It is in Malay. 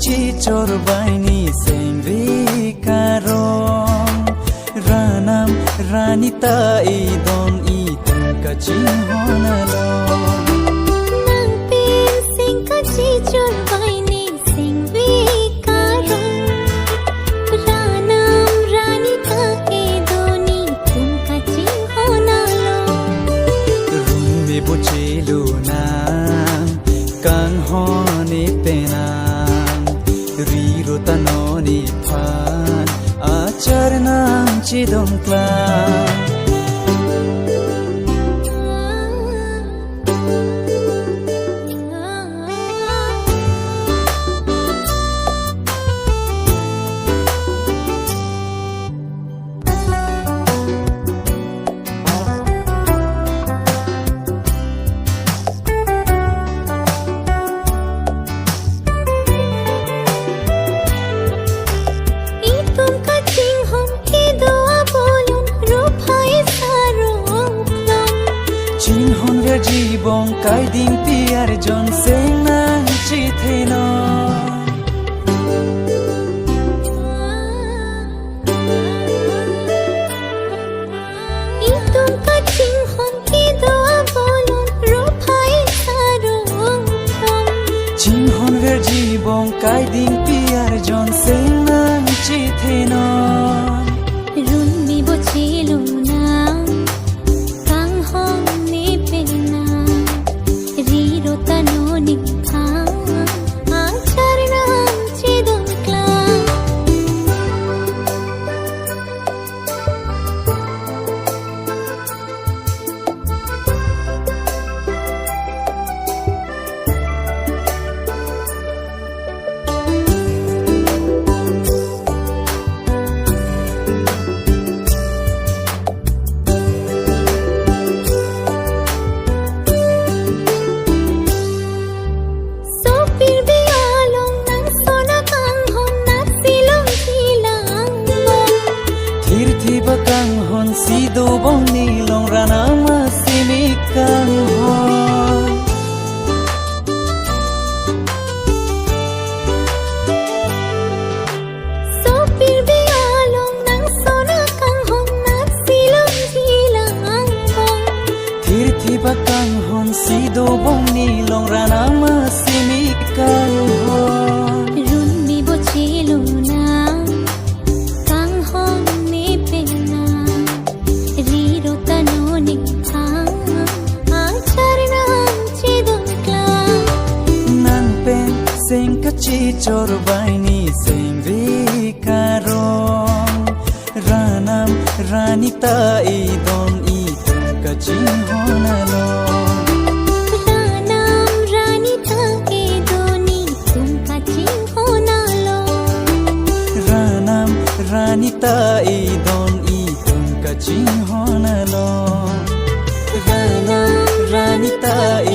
Kachechor Karbi sengve karong Ranam Rani taidon Etum kachinghon Nang pin Seng Kachechor Karbi sengve karong Ranam Rani taidon Etum kachinghon Rume Boche lunang Kanghon penang Riro tanoni phan Acharnang chedon Klang Etum kachinghon Kedo abolon Rupha sarup Chinghon verji bong kaiding piar jon senang chitheno Etum kachinghon Kedo abolon Rupha sarup Chinghon verji bong kaiding piar jon senang chitheno Rumi Boche lunang Kanghon pena Riro tanoni phan Acharnang chedon Klang Sopir bialong nang sona Kanghon silong silang Thirthi bakanghon sido bong nilong ranam simik kanghon Sopir bialong nang sona Kanghon silong silang Thirthi bakanghon sido bong nilong ranam simik kanghon Rumi Boche lunang Kanghon pena Riro tanoni phan Acharnang chedon Klang Nang pen Seng Kachechor Karbi sengve karong Ranam Rani taidon Etum kachinghon Ranam Rani taidon Etum kachinghon Ranam Rani taidon Etum kachinghon Ranam Rani taidon